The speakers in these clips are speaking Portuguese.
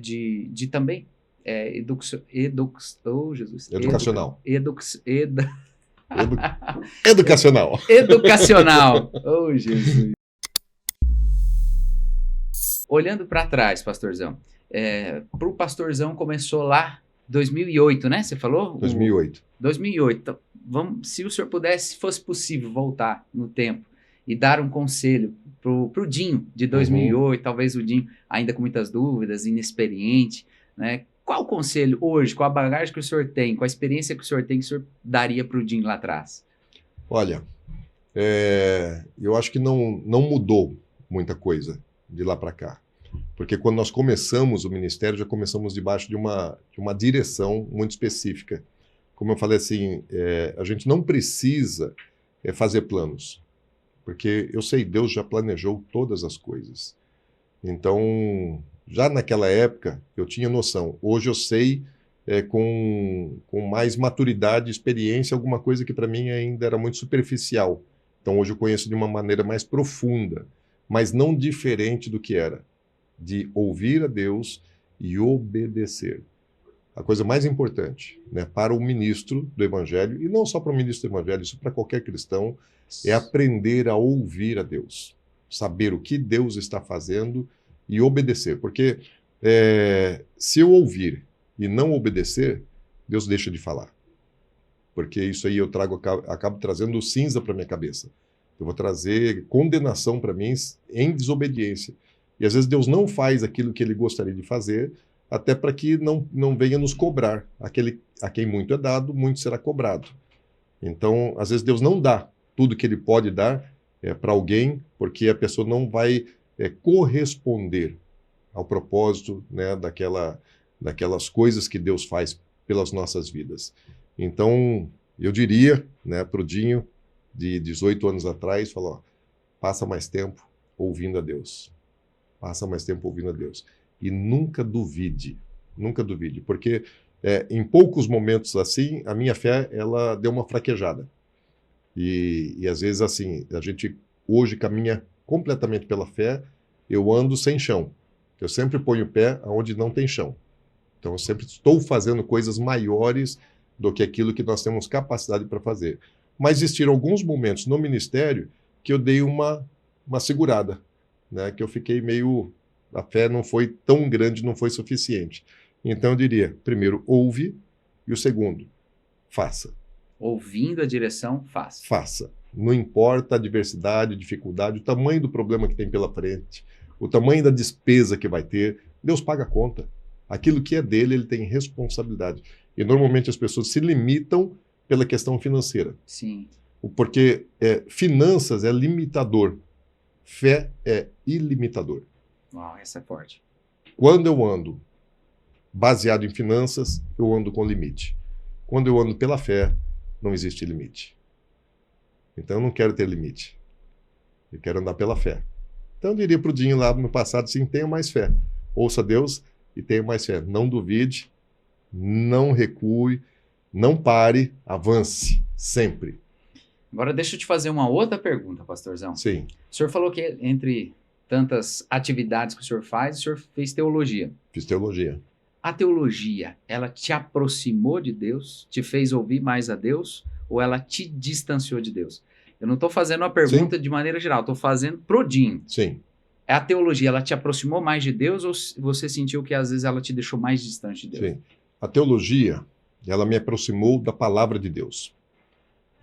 de também oh, Jesus, Educacional. edu, Edu, educacional. educacional. Oh, Jesus. Olhando para trás, pastorzão, para o pastorzão começou lá 2008, né? Você falou? 2008. 2008. Então, se o senhor pudesse, se fosse possível, voltar no tempo e dar um conselho pro Dinho de 2008, talvez o Dinho ainda com muitas dúvidas, inexperiente, né? Qual o conselho hoje, com a bagagem que o senhor tem, com a experiência que o senhor tem, que o senhor daria para o Dinho lá atrás? Olha, eu acho que não mudou muita coisa de lá para cá. Porque quando nós começamos o ministério, já começamos debaixo de uma direção muito específica. Como eu falei assim, a gente não precisa fazer planos. Porque eu sei, Deus já planejou todas as coisas. Então, já naquela época, eu tinha noção. Hoje eu sei, com mais maturidade, experiência, alguma coisa que para mim ainda era muito superficial. Então, hoje eu conheço de uma maneira mais profunda, mas não diferente do que era, de ouvir a Deus e obedecer. A coisa mais importante, né, para o ministro do Evangelho, e não só para o ministro do Evangelho, isso para qualquer cristão, é aprender a ouvir a Deus, saber o que Deus está fazendo e obedecer. Porque se eu ouvir e não obedecer, Deus deixa de falar. Porque isso aí eu acabo trazendo cinza para minha cabeça. Eu vou trazer condenação para mim em desobediência. E às vezes Deus não faz aquilo que ele gostaria de fazer, até para que não venha nos cobrar. A quem muito é dado, muito será cobrado. Então, às vezes Deus não dá tudo que ele pode dar para alguém, porque a pessoa não vai corresponder ao propósito, né, daquelas coisas que Deus faz pelas nossas vidas. Então, eu diria, né, para o Dinho, de 18 anos atrás, falar, passa mais tempo ouvindo a Deus. Passa mais tempo ouvindo a Deus. E nunca duvide, porque em poucos momentos assim, a minha fé, ela deu uma fraquejada. E às vezes assim, a gente hoje caminha completamente pela fé, eu ando sem chão. Eu sempre ponho o pé onde não tem chão. Então eu sempre estou fazendo coisas maiores do que aquilo que nós temos capacidade para fazer. Mas existiram alguns momentos no ministério que eu dei uma segurada, né? Que eu fiquei meio... A fé não foi tão grande, não foi suficiente. Então eu diria, primeiro, ouve, e o segundo, faça. Ouvindo a direção, faça. Faça. Não importa a diversidade, a dificuldade, o tamanho do problema que tem pela frente, o tamanho da despesa que vai ter, Deus paga a conta. Aquilo que é dele, ele tem responsabilidade. E normalmente as pessoas se limitam pela questão financeira. Sim. Porque finanças é limitador, fé é ilimitador. Uau, essa é forte. Quando eu ando baseado em finanças, eu ando com limite. Quando eu ando pela fé, não existe limite. Então eu não quero ter limite. Eu quero andar pela fé. Então eu diria para o Dinho lá no passado, sim, tenha mais fé. Ouça Deus e tenha mais fé. Não duvide, não recue, não pare, avance, sempre. Agora deixa eu te fazer uma outra pergunta, pastorzão. Sim. O senhor falou que entre tantas atividades que o senhor faz, o senhor fez teologia. Fiz teologia. A teologia, ela te aproximou de Deus? Te fez ouvir mais a Deus? Ou ela te distanciou de Deus? Eu não estou fazendo uma pergunta de maneira geral, estou fazendo pro Dinho. Sim. A teologia, ela te aproximou mais de Deus ou você sentiu que às vezes ela te deixou mais distante de Deus? Sim. A teologia, ela me aproximou da palavra de Deus.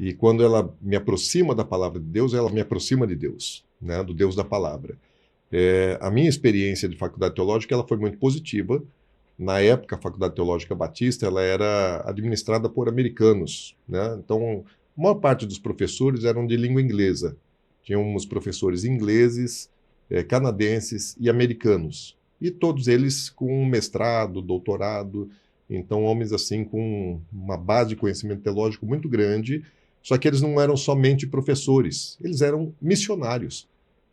E quando ela me aproxima da palavra de Deus, ela me aproxima de Deus, né? Do Deus da palavra. A minha experiência de faculdade teológica ela foi muito positiva. Na época, a Faculdade Teológica Batista ela era administrada por americanos, né? Então, a maior parte dos professores eram de língua inglesa. Tínhamos professores ingleses, canadenses e americanos. E todos eles com mestrado, doutorado. Então, homens assim com uma base de conhecimento teológico muito grande. Só que eles não eram somente professores, eles eram missionários.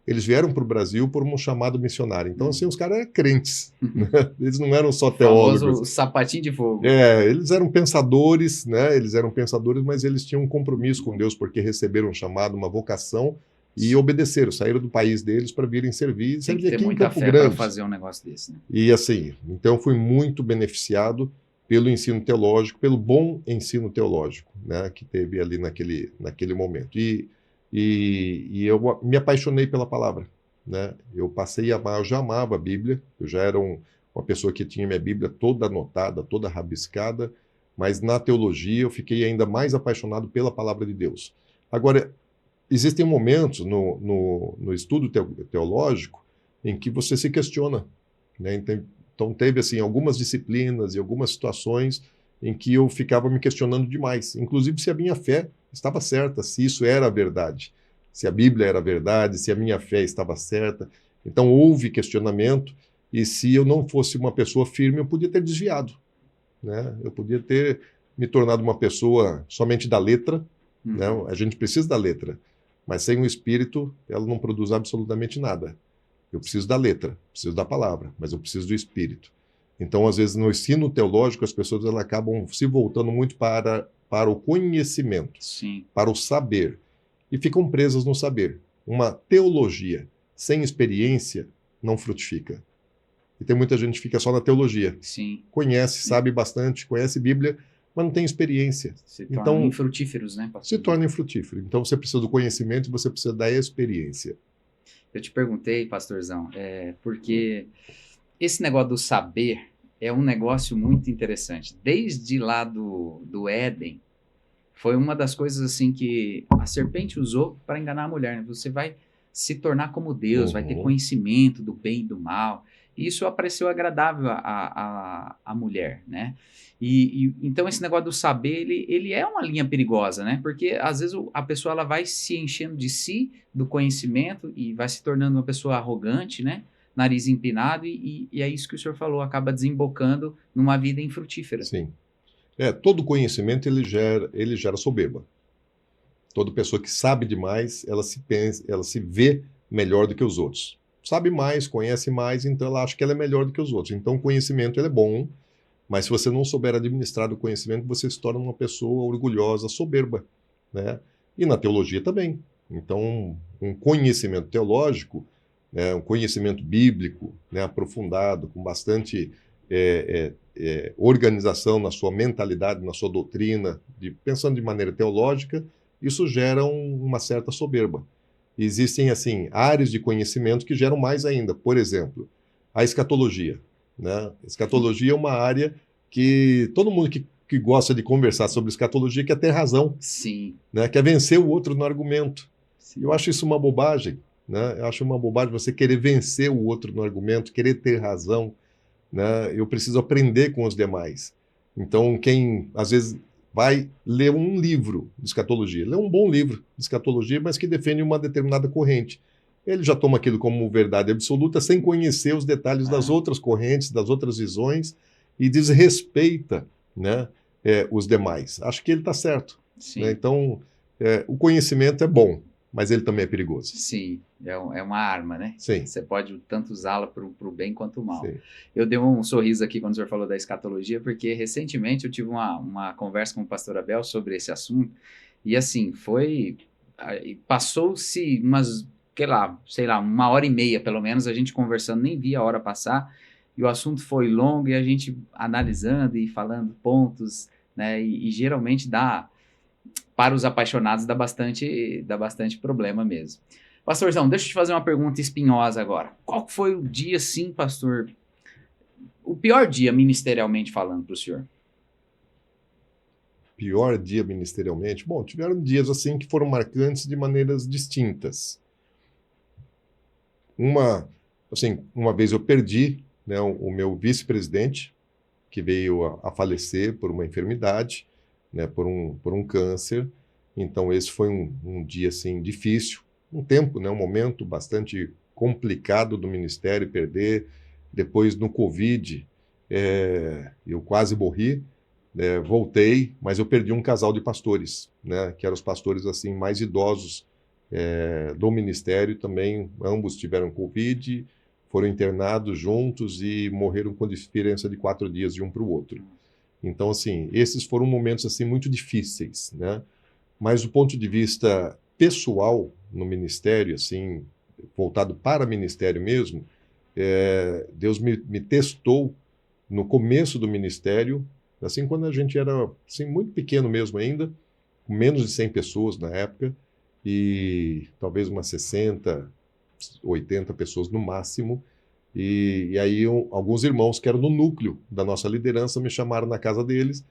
Eles vieram para o Brasil por um chamado missionário. Então, assim, os caras eram crentes. Né? Eles não eram só teólogos. O famoso sapatinho de fogo. Eles eram pensadores, né? Eles eram pensadores, mas eles tinham um compromisso com Deus, porque receberam um chamado, uma vocação e obedeceram, saíram do país deles para virem servir Tem que ter aqui em muita Campo fé para Grande. fazer um negócio desse, né? E assim, então eu fui muito beneficiado pelo ensino teológico, pelo bom ensino teológico, né, que teve ali naquele momento. E eu me apaixonei pela palavra, né? Eu passei a amar, eu já amava a Bíblia, eu já era uma pessoa que tinha minha Bíblia toda anotada, toda rabiscada, mas na teologia eu fiquei ainda mais apaixonado pela palavra de Deus. Agora, existem momentos no estudo teológico em que você se questiona, né? Então teve assim algumas disciplinas e algumas situações em que eu ficava me questionando demais, inclusive se a minha fé estava certa, se isso era a verdade, se a Bíblia era a verdade, se a minha fé estava certa. Então houve questionamento, e se eu não fosse uma pessoa firme, eu podia ter desviado, né? Eu podia ter me tornado uma pessoa somente da letra, né? A gente precisa da letra, mas sem o espírito ela não produz absolutamente nada. Eu preciso da letra, preciso da palavra, mas eu preciso do espírito. Então, às vezes, no ensino teológico, as pessoas elas acabam se voltando muito para o conhecimento, Sim. para o saber, e ficam presas no saber. Uma teologia sem experiência não frutifica. E tem muita gente que fica só na teologia. Sim. Conhece, sabe bastante, conhece Bíblia, mas não tem experiência. Se tornam Então, infrutíferos, né, pastor? se torna infrutífero. Então, você precisa do conhecimento e você precisa da experiência. Eu te perguntei, pastorzão, porque esse negócio do saber é um negócio muito interessante. Desde lá do Éden, foi uma das coisas assim que a serpente usou para enganar a mulher, né? Você vai se tornar como Deus, vai ter conhecimento do bem e do mal. E isso apareceu agradável à mulher, né? Então esse negócio do saber, ele é uma linha perigosa, né? Porque às vezes a pessoa ela vai se enchendo de si, do conhecimento, e vai se tornando uma pessoa arrogante, né? Nariz empinado, e é isso que o senhor falou, acaba desembocando numa vida infrutífera. Sim. Todo conhecimento ele gera soberba. Toda pessoa que sabe demais, ela se vê melhor do que os outros. Sabe mais, conhece mais, então ela acha que ela é melhor do que os outros. Então o conhecimento ele é bom, mas se você não souber administrar o conhecimento, você se torna uma pessoa orgulhosa, soberba, né? E na teologia também. Então, um conhecimento teológico, né, um conhecimento bíblico, né, aprofundado, com bastante organização na sua mentalidade, na sua doutrina, pensando de maneira teológica, isso gera uma certa soberba. Existem, assim, áreas de conhecimento que geram mais ainda. Por exemplo, a escatologia, né? Escatologia é uma área que todo mundo que gosta de conversar sobre escatologia quer ter razão. Sim. Né? Quer vencer o outro no argumento. Sim. Eu acho isso uma bobagem. Né? Eu acho uma bobagem você querer vencer o outro no argumento, querer ter razão. Né? Eu preciso aprender com os demais. Então, quem às vezes vai ler um livro de escatologia, lê um bom livro de escatologia, mas que defende uma determinada corrente. Ele já toma aquilo como verdade absoluta sem conhecer os detalhes das outras correntes, das outras visões, e desrespeita, né, os demais. Acho que ele está certo. Né? Então, o conhecimento é bom, mas ele também é perigoso. Sim, é uma arma, né? Sim. Você pode tanto usá-la para o bem quanto o mal. Sim. Eu dei um sorriso aqui quando o senhor falou da escatologia, porque recentemente eu tive uma conversa com o pastor Abel sobre esse assunto, e assim, passou-se umas, sei lá, 1h30 pelo menos, a gente conversando, nem vi a hora passar, e o assunto foi longo, e a gente analisando e falando pontos, né? E geralmente para os apaixonados dá bastante problema mesmo. Pastorzão, deixa eu te fazer uma pergunta espinhosa agora. Qual foi o dia, sim, pastor, o pior dia ministerialmente falando para o senhor? Pior dia ministerialmente? Bom, tiveram dias assim que foram marcantes de maneiras distintas. Uma vez eu perdi, né, o meu vice-presidente, que veio a falecer por uma enfermidade, né, por um câncer. Então esse foi um dia assim difícil, um tempo, né, um momento bastante complicado do ministério perder. Depois no Covid, eu quase morri, voltei, mas eu perdi um casal de pastores, né, que eram os pastores assim mais idosos do ministério também. Ambos tiveram Covid, foram internados juntos e morreram com diferença de 4 dias de um para o outro. Então, assim, esses foram momentos assim muito difíceis, né? Mas do ponto de vista pessoal, no ministério, assim, voltado para ministério mesmo, Deus me testou no começo do ministério, assim, quando a gente era assim, muito pequeno mesmo ainda, com menos de 100 pessoas na época, e talvez umas 60, 80 pessoas no máximo. E aí alguns irmãos que eram no núcleo da nossa liderança me chamaram na casa deles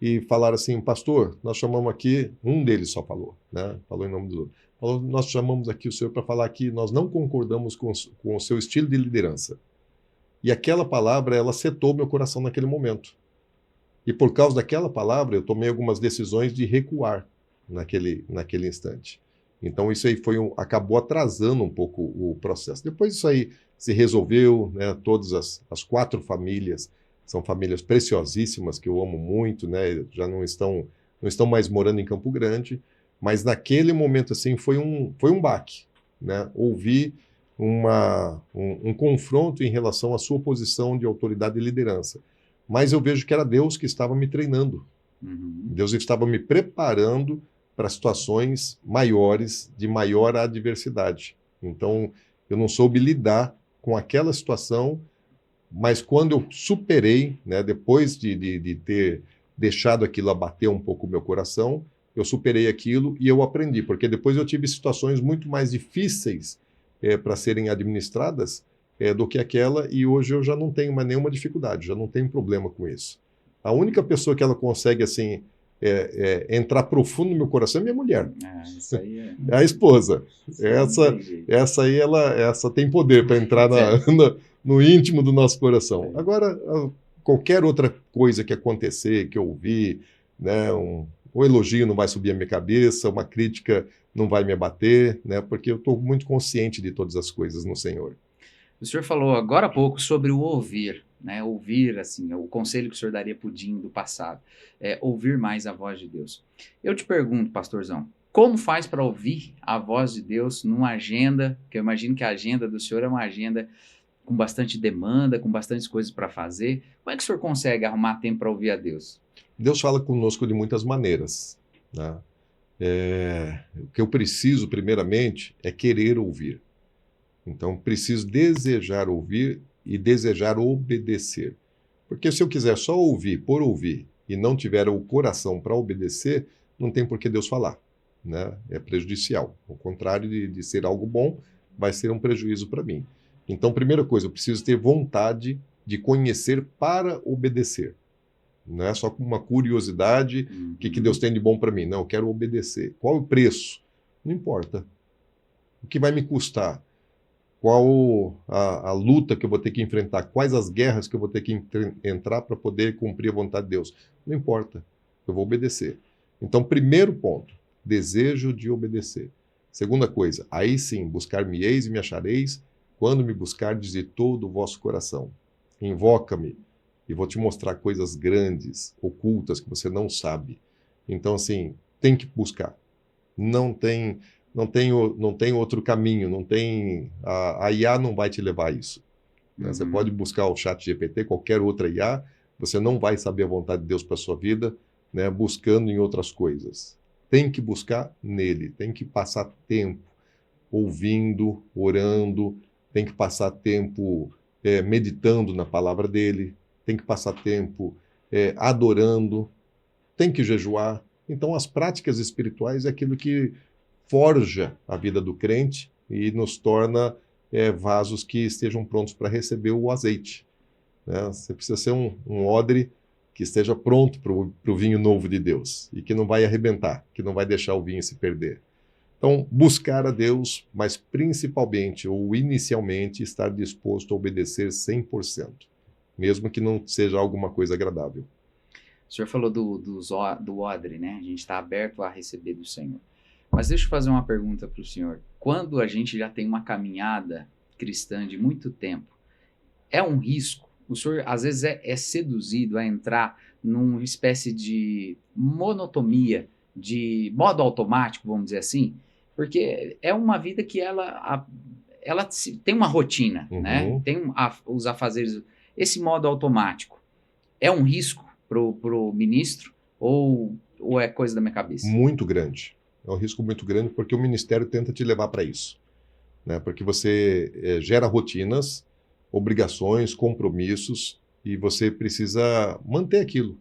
e falaram assim: pastor, nós chamamos aqui, um deles só falou, né? Falou em nome do outro. Falou: nós chamamos aqui o senhor para falar que nós não concordamos com o seu estilo de liderança. E aquela palavra, ela setou meu coração naquele momento. E por causa daquela palavra, eu tomei algumas decisões de recuar naquele instante. Então isso aí acabou atrasando um pouco o processo. Depois isso aí se resolveu, né? Todas as 4 famílias são famílias preciosíssimas que eu amo muito, né? Já não estão mais morando em Campo Grande, mas naquele momento assim foi um baque, né? Ouvi um confronto em relação à sua posição de autoridade e liderança. Mas eu vejo que era Deus que estava me treinando. Deus estava me preparando para situações maiores, de maior adversidade. Então, eu não soube lidar com aquela situação, mas quando eu superei, né, depois de ter deixado aquilo abater um pouco o meu coração, eu superei aquilo e eu aprendi, porque depois eu tive situações muito mais difíceis para serem administradas do que aquela, e hoje eu já não tenho mais nenhuma dificuldade, já não tenho problema com isso. A única pessoa que ela consegue, assim, entrar profundo no meu coração é minha mulher. Isso aí é a esposa. Essa aí, essa tem poder para entrar no íntimo do nosso coração. Agora, qualquer outra coisa que acontecer, que eu ouvir, né, um elogio não vai subir a minha cabeça, uma crítica não vai me abater, né, porque eu estou muito consciente de todas as coisas no Senhor. O senhor falou agora há pouco sobre o ouvir, né? Ouvir, assim, o conselho que o senhor daria para o Dinho do passado, ouvir mais a voz de Deus. Eu te pergunto, pastorzão, como faz para ouvir a voz de Deus numa agenda, que eu imagino que a agenda do senhor é uma agenda com bastante demanda, com bastantes coisas para fazer. Como é que o senhor consegue arrumar tempo para ouvir a Deus? Deus fala conosco de muitas maneiras, né? O que eu preciso, primeiramente, é querer ouvir. Então, preciso desejar ouvir e desejar obedecer. Porque se eu quiser só ouvir por ouvir e não tiver o coração para obedecer, não tem por que Deus falar, né? É prejudicial. Ao contrário de ser algo bom, vai ser um prejuízo para mim. Então, primeira coisa, eu preciso ter vontade de conhecer para obedecer. Não é só com uma curiosidade, o que Deus tem de bom para mim. Não, eu quero obedecer. Qual o preço? Não importa. O que vai me custar? Qual a luta que eu vou ter que enfrentar? Quais as guerras que eu vou ter que entrar para poder cumprir a vontade de Deus? Não importa. Eu vou obedecer. Então, primeiro ponto, desejo de obedecer. Segunda coisa, aí sim, buscar-me-eis e me achareis, quando me buscardes de todo o vosso coração. Invoca-me e vou te mostrar coisas grandes, ocultas, que você não sabe. Então, assim, tem que buscar. Não tem outro caminho, a IA não vai te levar a isso. Né? Você pode buscar o ChatGPT, qualquer outra IA, você não vai saber a vontade de Deus para a sua vida, né, buscando em outras coisas. Tem que buscar nele, tem que passar tempo ouvindo, orando, tem que passar tempo meditando na palavra dele, tem que passar tempo adorando, tem que jejuar. Então, as práticas espirituais é aquilo que forja a vida do crente e nos torna vasos que estejam prontos para receber o azeite. Né? Você precisa ser um odre que esteja pronto para o vinho novo de Deus e que não vai arrebentar, que não vai deixar o vinho se perder. Então, buscar a Deus, mas principalmente ou inicialmente estar disposto a obedecer 100%, mesmo que não seja alguma coisa agradável. O senhor falou do odre, né? A gente está aberto a receber do Senhor. Mas deixa eu fazer uma pergunta para o senhor. Quando a gente já tem uma caminhada cristã de muito tempo, é um risco? O senhor, às vezes, é seduzido a entrar numa espécie de monotonia, de modo automático, vamos dizer assim? Porque é uma vida que ela tem uma rotina, né? Tem os afazeres. Esse modo automático é um risco pro ministro ou é coisa da minha cabeça? Muito grande. É um risco muito grande porque o Ministério tenta te levar para isso, né? Porque você gera rotinas, obrigações, compromissos e você precisa manter aquilo,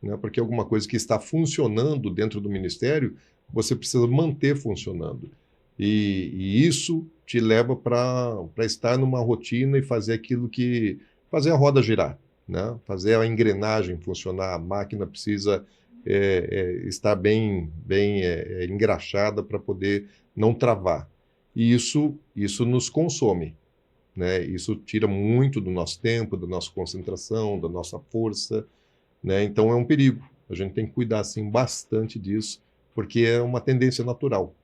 né? Porque alguma coisa que está funcionando dentro do Ministério, você precisa manter funcionando. E isso te leva para estar numa rotina e fazer aquilo que... fazer a roda girar, né? Fazer a engrenagem funcionar, a máquina precisa estar bem engraxada para poder não travar. E isso nos consome, né? Isso tira muito do nosso tempo, da nossa concentração, da nossa força, né? Então é um perigo. A gente tem que cuidar assim, bastante disso, porque é uma tendência natural,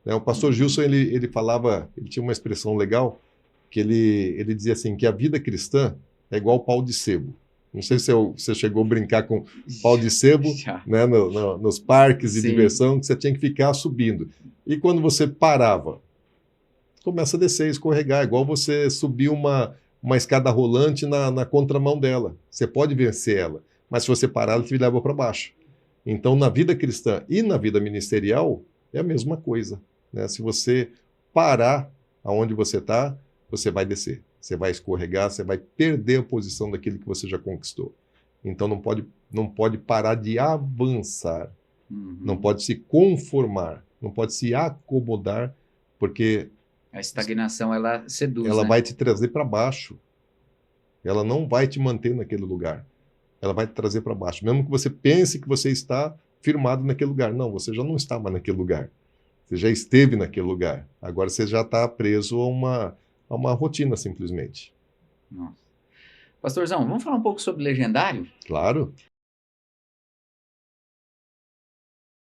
né? O pastor Gilson, ele falava, ele tinha uma expressão legal, que ele dizia assim, que a vida cristã é igual pau de sebo. Não sei se você chegou a brincar com pau de sebo, né, nos parques de diversão, que você tinha que ficar subindo. E quando você parava, começa a descer, escorregar, igual você subir uma escada rolante na contramão dela. Você pode vencer ela, mas se você parar, ela te leva para baixo. Então, na vida cristã e na vida ministerial, é a mesma coisa, né? Se você parar aonde você está, você vai descer. Você vai escorregar, você vai perder a posição daquilo que você já conquistou. Então não pode parar de avançar, não pode se conformar, não pode se acomodar, porque a estagnação, ela seduz, ela né? vai te trazer para baixo. Ela não vai te manter naquele lugar. Ela vai te trazer para baixo. Mesmo que você pense que você está firmado naquele lugar. Não, você já não está mais naquele lugar. Você já esteve naquele lugar. Agora você já está preso a uma rotina, simplesmente. Nossa. Pastorzão, vamos falar um pouco sobre Legendário? Claro.